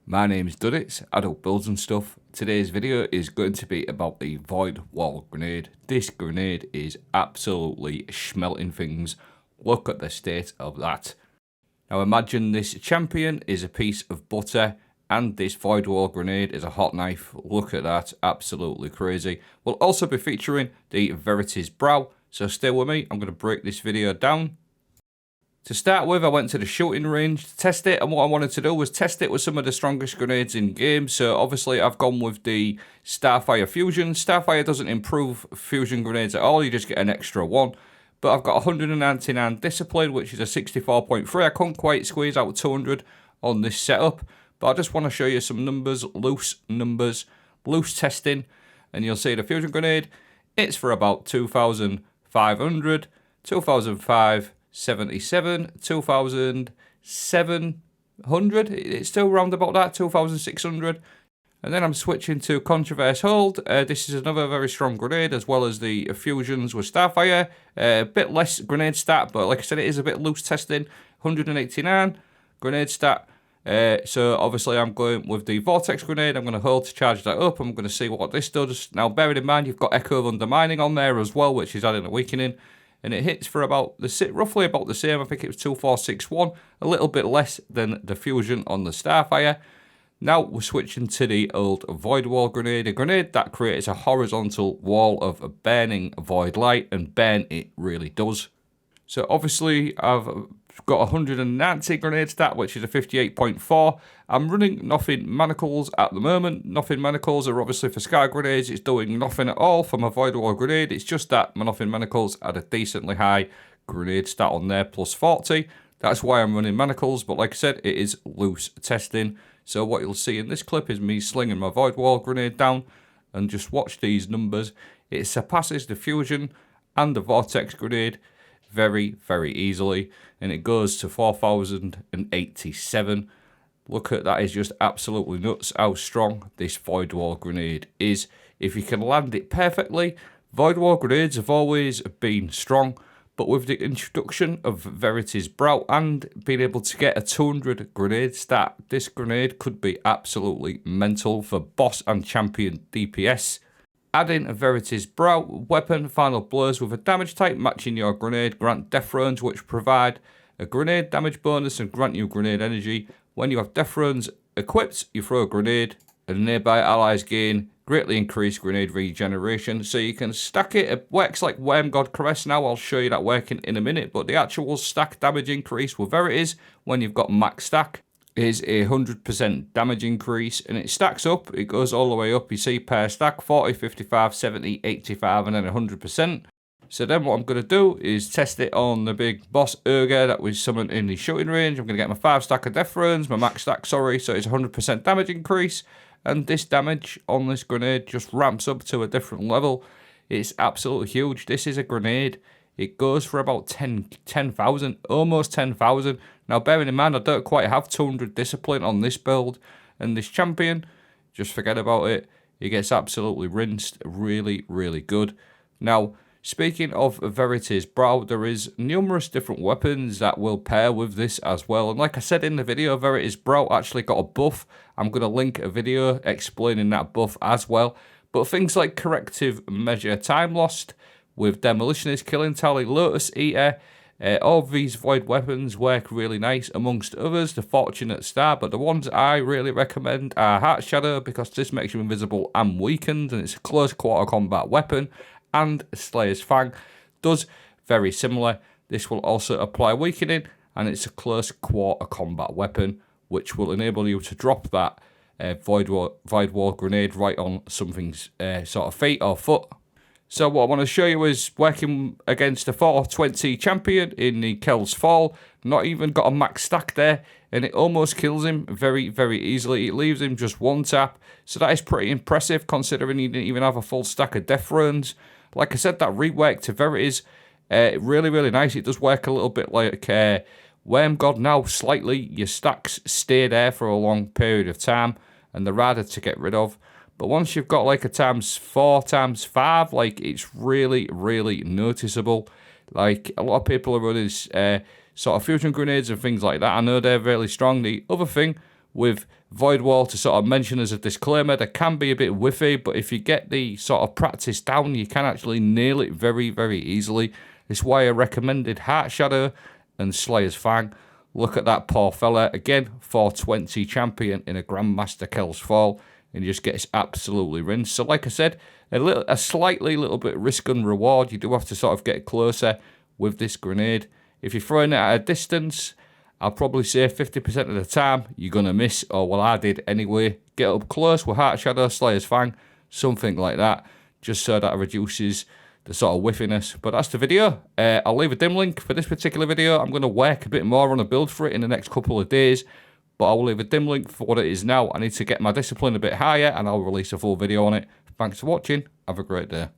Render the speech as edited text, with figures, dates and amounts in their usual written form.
My name's Duddits, I do builds and stuff. Today's video is going to be about the Void Wall Grenade. This grenade is absolutely smelting things. Look at the state of that. Now imagine this champion is a piece of butter and this Void Wall Grenade is a hot knife. Look at that, absolutely crazy. We'll also be featuring the Verity's Brow, so stay with me, I'm going to break this video down. To start with, I went to the shooting range to test it, and what I wanted to do was test it with some of the strongest grenades in game. So obviously I've gone with the Starfire Fusion. Starfire doesn't improve fusion grenades at all, you just get an extra one. But I've got 199 discipline, which is a 64.3. I couldn't quite squeeze out 200 on this setup, but I just want to show you some numbers, loose testing, and you'll see the fusion grenade, it's for about 2,500, 2,577, 2,700, it's still round about that, 2,600. And then I'm switching to Controverse Hold. This is another very strong grenade, as well as the fusions with Starfire. A bit less grenade stat, but like I said, it is a bit loose testing. 189 grenade stat. So obviously I'm going with the Vortex grenade. I'm going to hold to charge that up. I'm going to see what this does. Now bearing in mind you've got Echo of Undermining on there as well, which is adding a weakening. And it hits for about roughly about the same. I think it was 2461, a little bit less than the fusion on the Starfire. Now we're switching to the old Void Wall Grenade, a grenade that creates a horizontal wall of burning void light, and burn it really does. So obviously I've got 190 grenade stat, which is a 58.4. I'm running nothing manacles at the moment. Nothing manacles are obviously for sky grenades. It's doing nothing at all for my Void Wall Grenade. It's just that my nothing manacles had a decently high grenade stat on there, plus 40. That's why I'm running manacles, but like I said, it is loose testing. So what you'll see in this clip is me slinging my Void Wall Grenade down, and just watch these numbers. It surpasses the fusion and the Vortex Grenade very, very easily, and it goes to 4,087. Look at that, is just absolutely nuts how strong this Void Wall Grenade is. If you can land it perfectly, Void Wall Grenades have always been strong, but with the introduction of Verity's Brow and being able to get a 200 grenade stat, this grenade could be absolutely mental for boss and champion DPS. Adding a Verity's Brow weapon, final blows with a damage type matching your grenade, grant death runes which provide a grenade damage bonus and grant you grenade energy. When you have death runes equipped, you throw a grenade and nearby allies gain greatly increased grenade regeneration, so you can stack it. It works like Worm God Caress now. I'll show you that working in a minute, but the actual stack damage increase with Verity's when you've got max stack is a 100% damage increase, and it stacks up. It goes all the way up. You see per stack 40, 55, 70, 85, and then 100%. So then what I'm going to do is test it on the big boss Ogre that we summoned in the shooting range. I'm going to get my 5 stack of death runes, my max stack, sorry, so it's 100% damage increase. And this damage on this grenade just ramps up to a different level. It's absolutely huge. This is a grenade. It goes for about 10,000, almost 10,000. Now bearing in mind I don't quite have 200 discipline on this build. And this champion, just forget about it. He gets absolutely rinsed. Really, really good. Now, speaking of Verity's Brow, there is numerous different weapons that will pair with this as well. And like I said in the video, Verity's Brow actually got a buff. I'm going to link a video explaining that buff as well. But things like Corrective Measure Time Lost with Demolitionist, Killing Tally, Lotus Eater, all of these void weapons work really nice amongst others. The Fortunate Star, but the ones I really recommend are Heart Shadow, because this makes you invisible and weakened, and it's a close quarter combat weapon. And Slayer's Fang does very similar. This will also apply weakening, and it's a close quarter combat weapon, which will enable you to drop that Void Wall Grenade right on something's sort of feet or foot. So what I want to show you is working against a 420 champion in the Kel's Fall. Not even got a max stack there, and it almost kills him very, very easily. It leaves him just one tap, so that is pretty impressive considering he didn't even have a full stack of death runes. Like I said, that rework to Verity's really, really nice. It does work a little bit like Worm God now, slightly. Your stacks stay there for a long period of time, and they're harder to get rid of. But once you've got like a ×4, ×5, like it's really, really noticeable. Like a lot of people are running sort of fusion grenades and things like that. I know they're really strong. The other thing with Void Wall, to sort of mention as a disclaimer, they can be a bit whiffy, but if you get the sort of practice down, you can actually nail it very, very easily. It's why I recommended Heart Shadow and Slayer's Fang. Look at that poor fella. Again, 420 champion in a Grandmaster Kel's Fall, and he just gets absolutely rinsed. So like I said, a slightly little bit risk and reward. You do have to sort of get closer with this grenade. If you're throwing it at a distance, I'll probably say 50% of the time you're going to miss, or well, I did anyway. Get up close with Heart Shadow, Slayer's Fang, something like that, just so that reduces the sort of whiffiness. But that's the video. I'll leave a dim link for this particular video. I'm going to work a bit more on a build for it in the next couple of days, but I will leave a dim link for what it is now. I need to get my discipline a bit higher, and I'll release a full video on it. Thanks for watching. Have a great day.